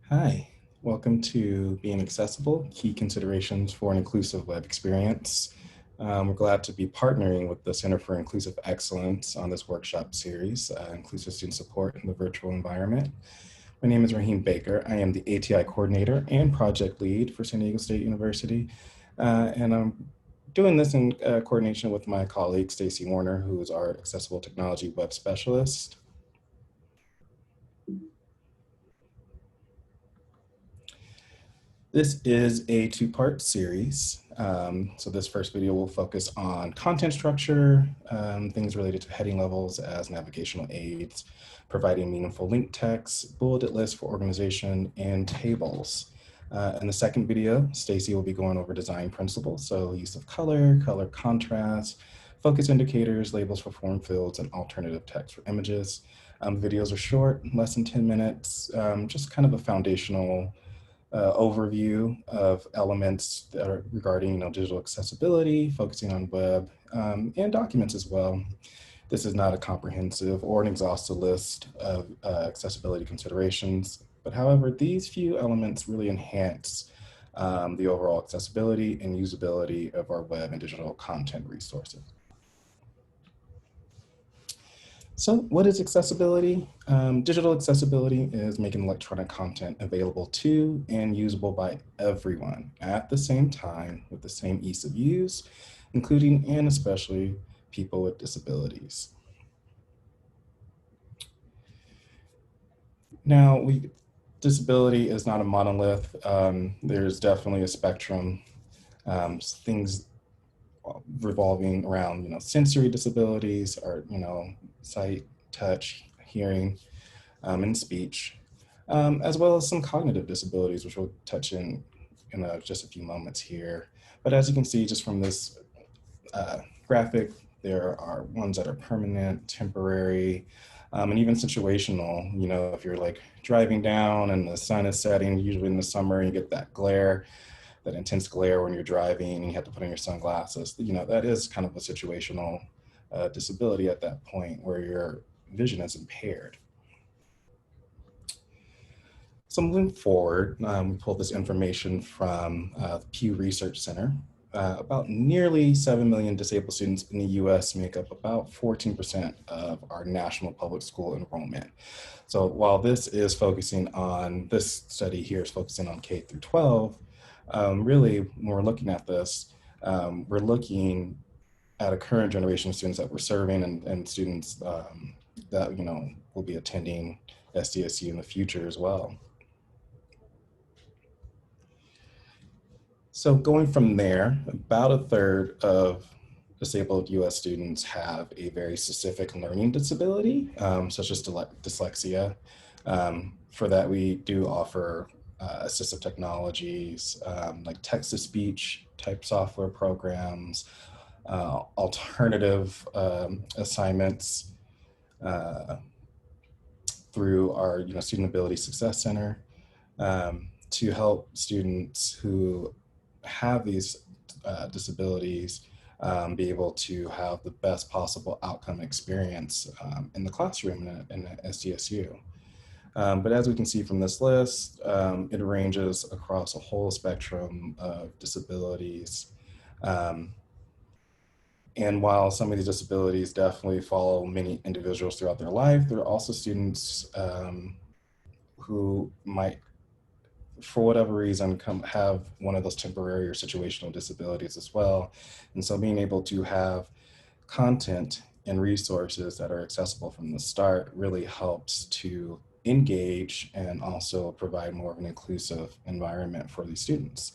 Hi, welcome to Being Accessible, Key Considerations for an Inclusive Web Experience. We're glad to be partnering with the Center for Inclusive Excellence on this workshop series, Inclusive Student Support in the Virtual Environment. My name is Raheem Baker. I am the ATI Coordinator and Project Lead for San Diego State University, and I'm doing this in coordination with my colleague, Stacy Warner, who is our Accessible Technology Web Specialist. This is a two-part series. So this first video will focus on content structure, things related to heading levels as navigational aids, providing meaningful link text, bulleted lists for organization, and tables. In the second video, Stacy will be going over design principles, so use of color, color contrast, focus indicators, labels for form fields, and alternative text for images. Videos are short, less than 10 minutes, just kind of a foundational overview of elements that are regarding digital accessibility, focusing on web and documents as well. This is not a comprehensive or an exhaustive list of accessibility considerations, but however, these few elements really enhance the overall accessibility and usability of our web and digital content resources. So what is accessibility? Digital accessibility is making electronic content available to and usable by everyone at the same time with the same ease of use, including and especially people with disabilities. Now, disability is not a monolith. There's definitely a spectrum. Things revolving around sensory disabilities or sight, touch, hearing, and speech, as well as some cognitive disabilities, which we'll touch in just a few moments here. But as you can see just from this graphic, there are ones that are permanent, temporary, and even situational. If you're like driving down and the sun is setting, usually in the summer, you get that glare, that intense glare when you're driving and you have to put on your sunglasses. That is kind of a situational disability at that point where your vision is impaired. So moving forward, we pulled this information from the Pew Research Center. About nearly 7 million disabled students in the US make up about 14% of our national public school enrollment. So while this study here is focusing on K through 12, really when we're looking at this, we're looking at a current generation of students that we're serving and students that will be attending SDSU in the future as well. So going from there, about a third of disabled US students have a very specific learning disability, such as dyslexia. For that, we do offer assistive technologies like text-to-speech type software programs, alternative assignments through our Student Ability Success Center to help students who have these disabilities be able to have the best possible outcome experience in the classroom in SDSU. But as we can see from this list, it ranges across a whole spectrum of disabilities. And while some of these disabilities definitely follow many individuals throughout their life, there are also students who might, for whatever reason, have one of those temporary or situational disabilities as well. And so being able to have content and resources that are accessible from the start really helps to engage and also provide more of an inclusive environment for these students.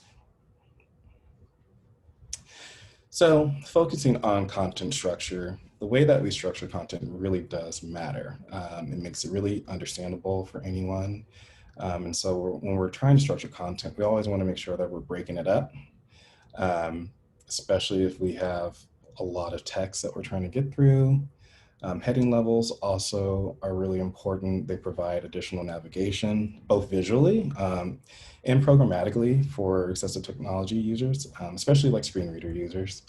So focusing on content structure, the way that we structure content really does matter. It makes it really understandable for anyone. And so when we're trying to structure content, we always want to make sure that we're breaking it up, especially if we have a lot of text that we're trying to get through. Heading levels also are really important. They provide additional navigation, both visually and programmatically for accessible technology users, especially like screen reader users.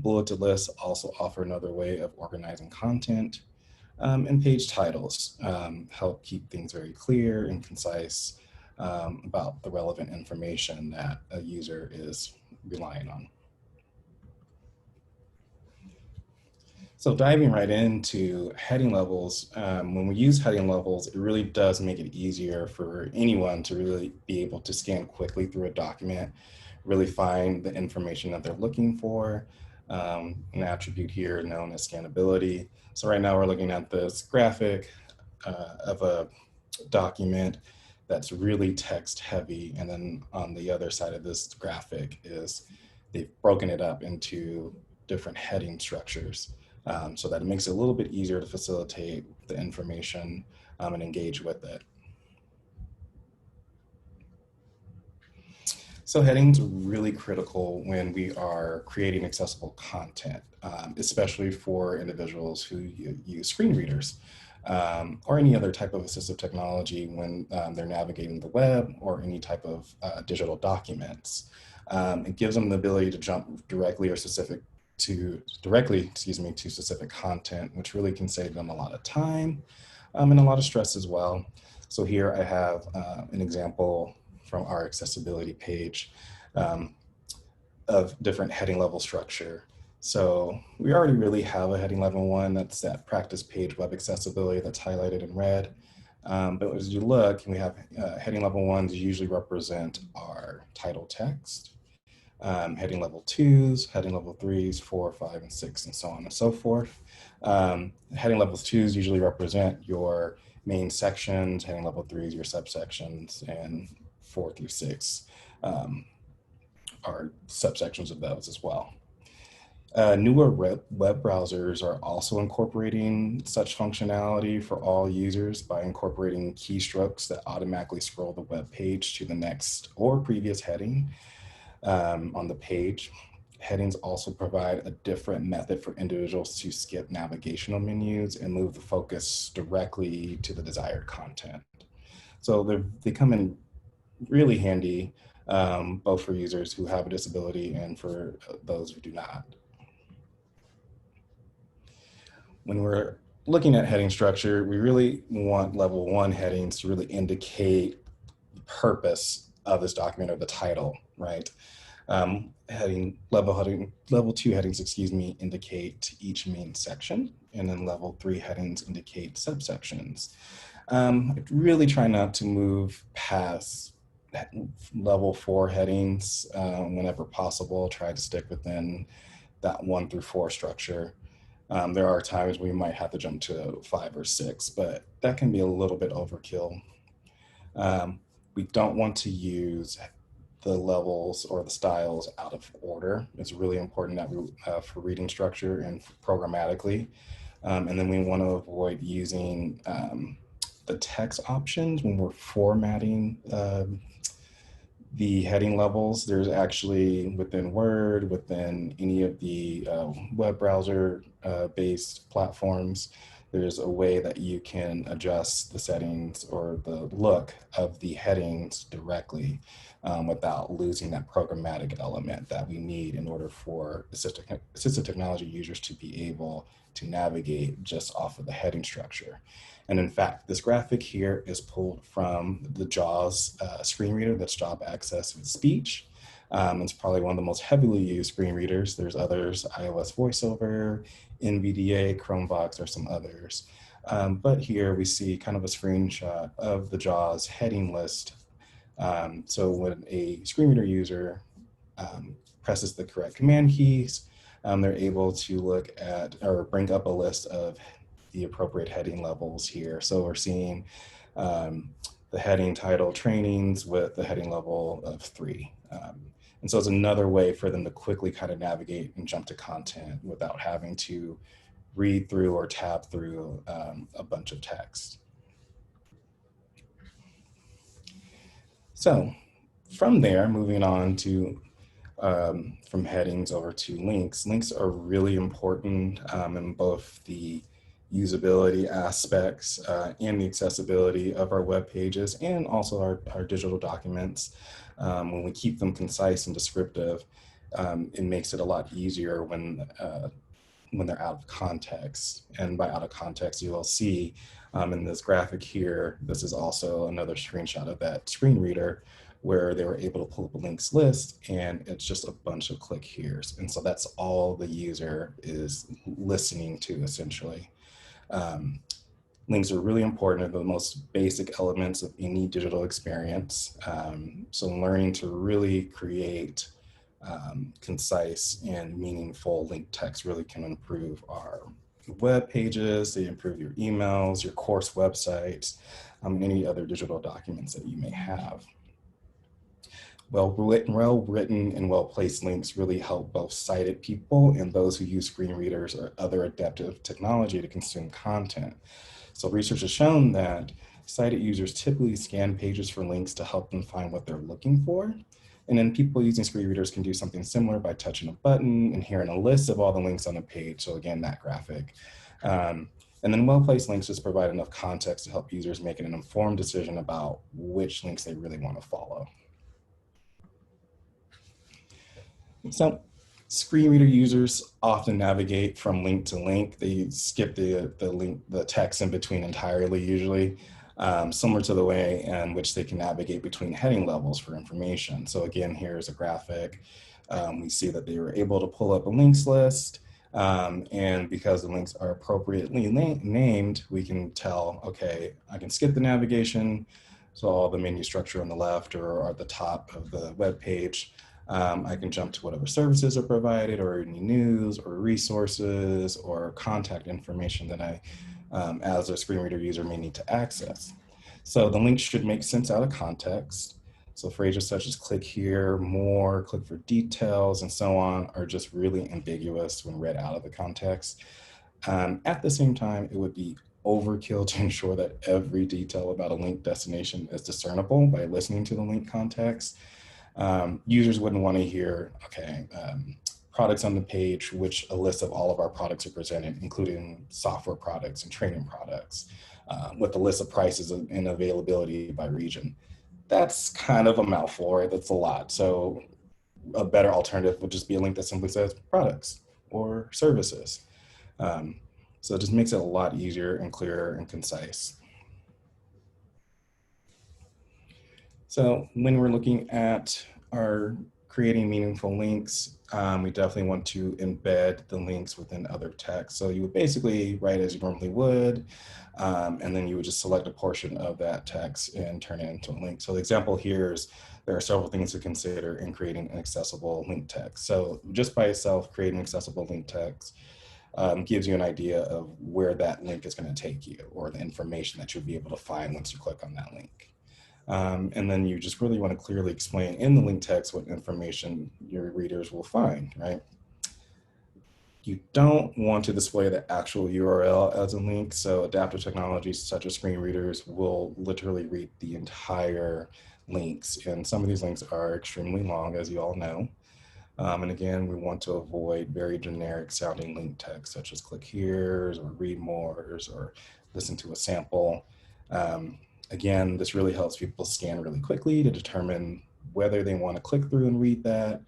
Bulleted lists also offer another way of organizing content. And page titles help keep things very clear and concise about the relevant information that a user is relying on. So diving right into heading levels, when we use heading levels, it really does make it easier for anyone to really be able to scan quickly through a document, really find the information that they're looking for, an attribute here known as scannability. So right now we're looking at this graphic of a document that's really text heavy. And then on the other side of this graphic is they've broken it up into different heading structures so that it makes it a little bit easier to facilitate the information and engage with it. So headings are really critical when we are creating accessible content, especially for individuals who use screen readers or any other type of assistive technology when they're navigating the web or any type of digital documents. It gives them the ability to jump directly or directly to specific content, which really can save them a lot of time and a lot of stress as well. So here I have an example from our accessibility page of different heading level structure. So we already really have a heading level one, that's that practice page web accessibility that's highlighted in red. But as you look, we have heading level ones usually represent our title text, heading level twos, heading level threes, 4, 5, and 6, and so on and so forth. Heading level twos usually represent your main sections, heading level threes, your subsections, and 4 through 6 are subsections of those as well. Newer web browsers are also incorporating such functionality for all users by incorporating keystrokes that automatically scroll the web page to the next or previous heading on the page. Headings also provide a different method for individuals to skip navigational menus and move the focus directly to the desired content. So they come in really handy, both for users who have a disability and for those who do not. When we're looking at heading structure, we really want level one headings to really indicate the purpose of this document or the title, right? Level two headings, indicate each main section, and then level three headings indicate subsections. I really try not to move past level 4 headings whenever possible. Try to stick within that 1 through 4 structure. There are times we might have to jump to 5 or 6, but that can be a little bit overkill. We don't want to use the levels or the styles out of order. It's really important that we, for reading structure and programmatically. And then we want to avoid using the text options when we're formatting the heading levels. There's actually within Word, within any of the web browser based platforms, there's a way that you can adjust the settings or the look of the headings directly without losing that programmatic element that we need in order for assistive technology users to be able to navigate just off of the heading structure. And in fact, this graphic here is pulled from the JAWS screen reader, that's Job Access with Speech. It's probably one of the most heavily used screen readers. There's others, iOS VoiceOver, NVDA, Chromevox, or some others. But here we see kind of a screenshot of the JAWS heading list. So when a screen reader user presses the correct command keys, they're able to look at or bring up a list of the appropriate heading levels here. So we're seeing the heading title trainings with the heading level of 3. And so it's another way for them to quickly kind of navigate and jump to content without having to read through or tab through a bunch of text. So from there, moving on to from headings over to links. Links are really important in both the usability aspects and the accessibility of our web pages and also our digital documents. When we keep them concise and descriptive, it makes it a lot easier when when they're out of context. And by out of context, you will see in this graphic here, this is also another screenshot of that screen reader where they were able to pull up a links list, and it's just a bunch of click here's. And so that's all the user is listening to, essentially. Links are really important. They're the most basic elements of any digital experience. So learning to really create concise and meaningful link text really can improve our web pages, they improve your emails, your course websites, any other digital documents that you may have. Well-written and well-placed links really help both sighted people and those who use screen readers or other adaptive technology to consume content. So research has shown that sighted users typically scan pages for links to help them find what they're looking for. And then people using screen readers can do something similar by touching a button and hearing a list of all the links on the page. So again, that graphic. And then well-placed links just provide enough context to help users make an informed decision about which links they really want to follow. So screen reader users often navigate from link to link. They skip the text in between entirely, usually, similar to the way in which they can navigate between heading levels for information. So again, here's a graphic. We see that they were able to pull up a links list. And because the links are appropriately named, we can tell, okay, I can skip the navigation. So all the menu structure on the left or at the top of the web page. I can jump to whatever services are provided or any news or resources or contact information that I, as a screen reader user, may need to access. So the link should make sense out of context. So phrases such as click here, more, click for details, and so on are just really ambiguous when read out of the context. At the same time, it would be overkill to ensure that every detail about a link destination is discernible by listening to the link context. Users wouldn't want to hear, okay, products on the page, which a list of all of our products are presented, including software products and training products, with a list of prices and availability by region. That's kind of a mouthful, right? That's a lot. So a better alternative would just be a link that simply says products or services. So it just makes it a lot easier and clearer and concise. So when we're looking at our creating meaningful links, we definitely want to embed the links within other text. So you would basically write as you normally would, and then you would just select a portion of that text and turn it into a link. So the example here is there are several things to consider in creating an accessible link text. So just by itself, creating accessible link text gives you an idea of where that link is going to take you or the information that you'll be able to find once you click on that link. And then you just really want to clearly explain in the link text what information your readers will find, right? You don't want to display the actual URL as a link. So adaptive technologies such as screen readers will literally read the entire links. And some of these links are extremely long, as you all know. And again, we want to avoid very generic sounding link text such as click here's or read more's or listen to a sample. Again, this really helps people scan really quickly to determine whether they want to click through and read that.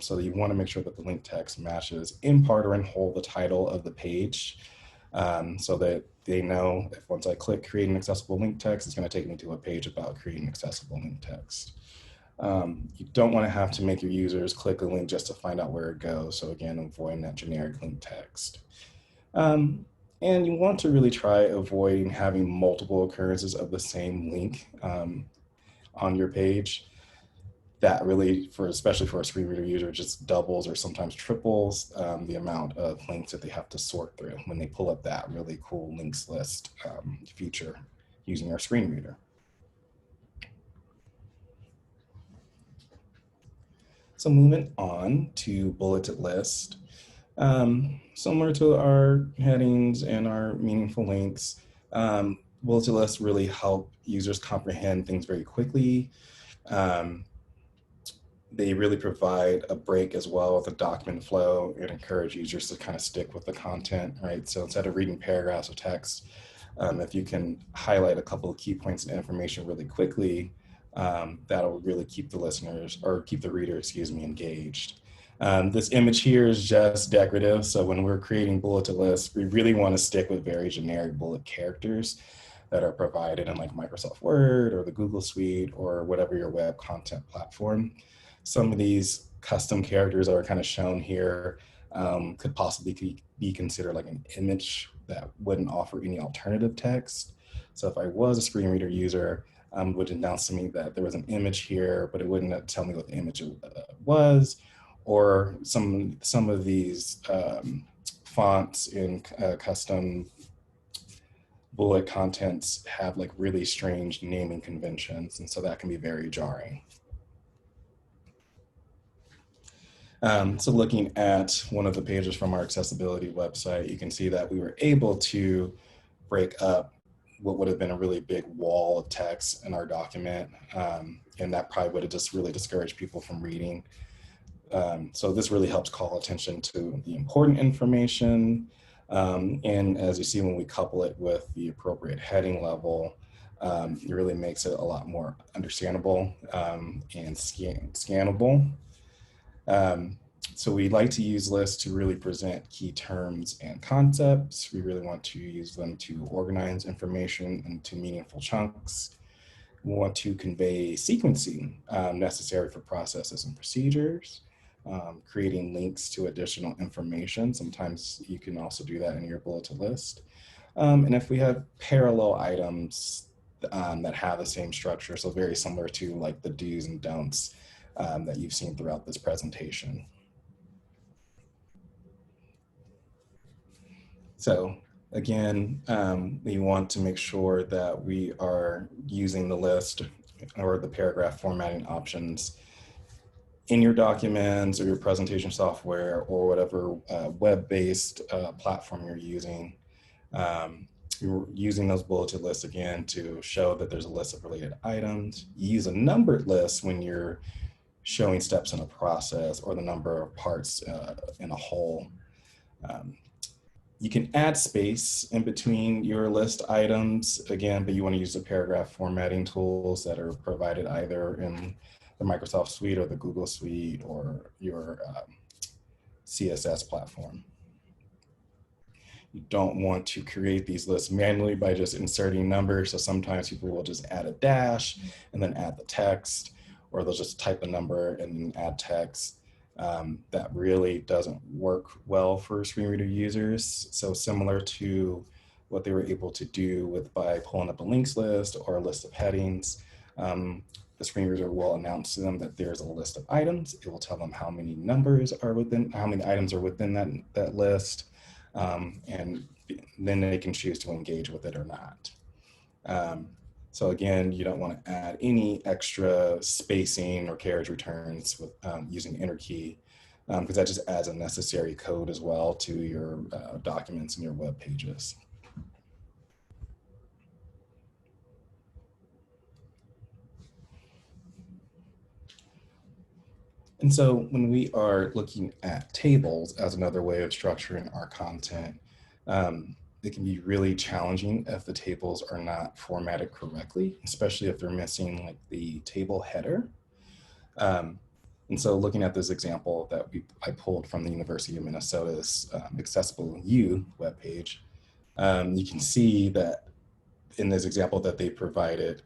So you want to make sure that the link text matches in part or in whole the title of the page so that they know if once I click create an accessible link text, it's going to take me to a page about creating accessible link text. You don't want to have to make your users click a link just to find out where it goes. So again, avoiding that generic link text. And you want to really try avoiding having multiple occurrences of the same link on your page. That really, especially for a screen reader user, just doubles or sometimes triples the amount of links that they have to sort through when they pull up that really cool links list feature using our screen reader. So moving on to bulleted list. Similar to our headings and our meaningful links, bulleted lists really help users comprehend things very quickly. They really provide a break as well with the document flow and encourage users to kind of stick with the content, right? So instead of reading paragraphs of text, if you can highlight a couple of key points of information really quickly, that'll really keep the listeners or keep the reader, engaged. This image here is just decorative. So when we're creating bulleted lists, we really want to stick with very generic bullet characters that are provided in like Microsoft Word or the Google Suite or whatever your web content platform. Some of these custom characters that are kind of shown here could possibly be considered like an image that wouldn't offer any alternative text. So if I was a screen reader user, would announce to me that there was an image here, but it wouldn't tell me what the image was, or some of these fonts in custom bullet contents have like really strange naming conventions, and so that can be very jarring. So looking at one of the pages from our accessibility website, you can see that we were able to break up what would have been a really big wall of text in our document, and that probably would have just really discouraged people from reading. So this really helps call attention to the important information. And as you see, when we couple it with the appropriate heading level, it really makes it a lot more understandable and scannable. So we like to use lists to really present key terms and concepts. We really want to use them to organize information into meaningful chunks. We want to convey sequencing necessary for processes and procedures, creating links to additional information. Sometimes you can also do that in your bulleted list. And if we have parallel items that have the same structure, so very similar to like the do's and don'ts that you've seen throughout this presentation. So again, we want to make sure that we are using the list or the paragraph formatting options in your documents or your presentation software or whatever web-based platform you're using. You're using those bulleted lists again to show that there's a list of related items. You use a numbered list when you're showing steps in a process or the number of parts in a whole. You can add space in between your list items, again, but you want to use the paragraph formatting tools that are provided either in the Microsoft Suite or the Google Suite or your CSS platform. You don't want to create these lists manually by just inserting numbers. So sometimes people will just add a dash and then add the text, or they'll just type a number and add text. That really doesn't work well for screen reader users. So similar to what they were able to do by pulling up a links list or a list of headings, the screen reader will announce to them that there's a list of items. It will tell them how many items are within that list, and then they can choose to engage with it or not. So again, you don't want to add any extra spacing or carriage returns with using enter key, because that just adds unnecessary code as well to your documents and your web pages. And so when we are looking at tables as another way of structuring our content, it can be really challenging if the tables are not formatted correctly, especially if they're missing like the table header. And so looking at this example that I pulled from the University of Minnesota's Accessible U webpage, you can see that in this example that they provided,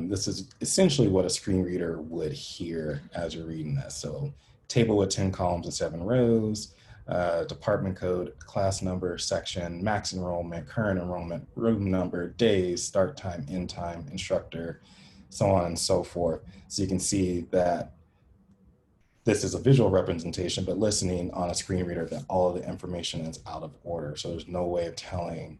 this is essentially what a screen reader would hear as you're reading this. So table with 10 columns and 7 rows, department code, class number, section, max enrollment, current enrollment, room number, days, start time, end time, instructor, so on and so forth. So you can see that this is a visual representation, but listening on a screen reader, that all of the information is out of order. So there's no way of telling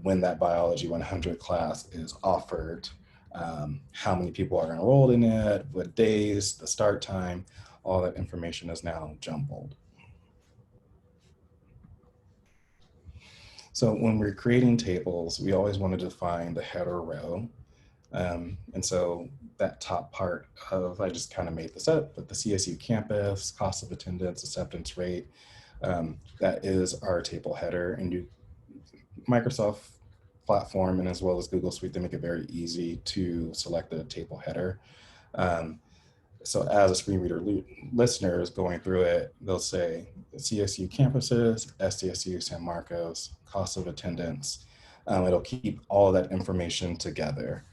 when that Biology 100 class is offered, how many people are enrolled in it, what days, the start time, all that information is now jumbled. So when we're creating tables, we always want to define the header row. And so that top part of, I just kind of made this up, but the CSU campus, cost of attendance, acceptance rate, that is our table header. And Microsoft platform and as well as Google Suite, they make it very easy to select the table header. So as a screen reader listener is going through it, they'll say CSU campuses, SDSU San Marcos, cost of attendance. It'll keep all of that information together.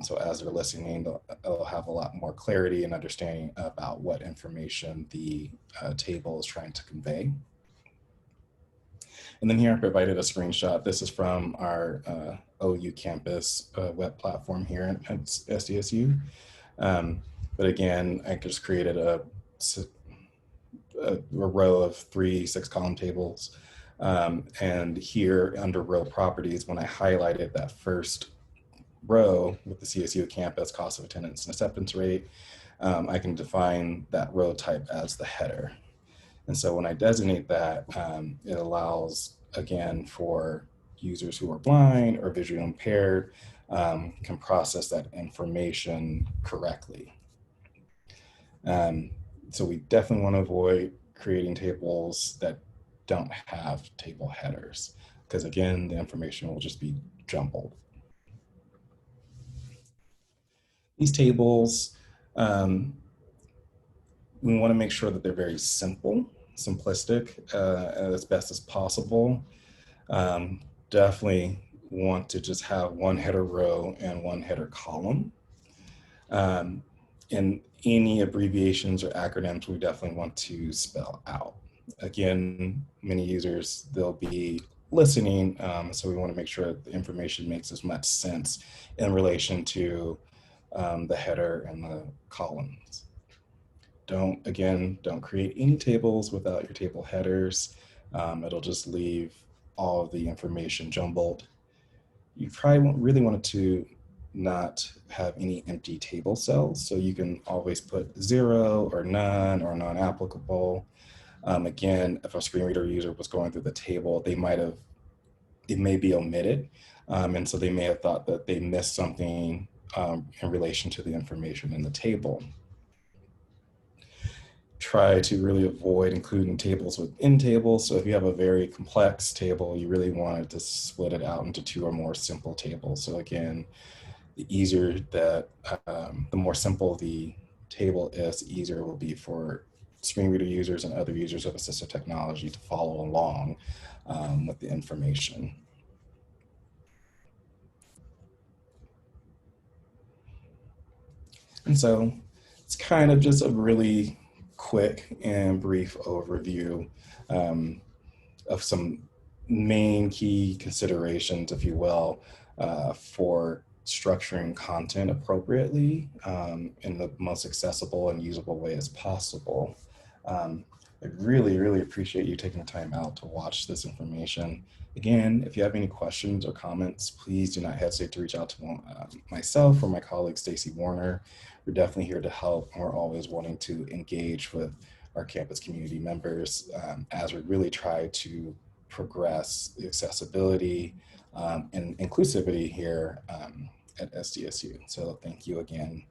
So as they're listening, they'll have a lot more clarity and understanding about what information the table is trying to convey. And then here I provided a screenshot. This is from our OU campus web platform here at SDSU. But again, I just created a row of 3 6-column tables. And here under row properties, when I highlighted that first row with the CSU campus cost of attendance and acceptance rate, I can define that row type as the header. And so when I designate that, it allows, again, for users who are blind or visually impaired can process that information correctly. So we definitely want to avoid creating tables that don't have table headers, because again, the information will just be jumbled. These tables, we want to make sure that they're very simplistic, as best as possible. Definitely want to just have one header row and one header column. And any abbreviations or acronyms we definitely want to spell out. Again, many users, they'll be listening, so we want to make sure that the information makes as much sense in relation to the header and the columns. Don't create any tables without your table headers. It'll just leave all of the information jumbled. You probably really want to not have any empty table cells, so you can always put 0 or none or non-applicable. Again, if a screen reader user was going through the table, it may be omitted, and so they may have thought that they missed something in relation to the information in the table. Try to really avoid including tables within tables. So if you have a very complex table, you really want to split it out into 2 or more simple tables. So again, the more simple the table is, the easier it will be for screen reader users and other users of assistive technology to follow along with the information. And so it's kind of just a really quick and brief overview of some main key considerations, if you will, for structuring content appropriately in the most accessible and usable way as possible. I really, really appreciate you taking the time out to watch this information. Again, if you have any questions or comments, please do not hesitate to reach out to myself or my colleague, Stacy Warner. We're definitely here to help, and we're always wanting to engage with our campus community members as we really try to progress accessibility and inclusivity here at SDSU. So thank you again.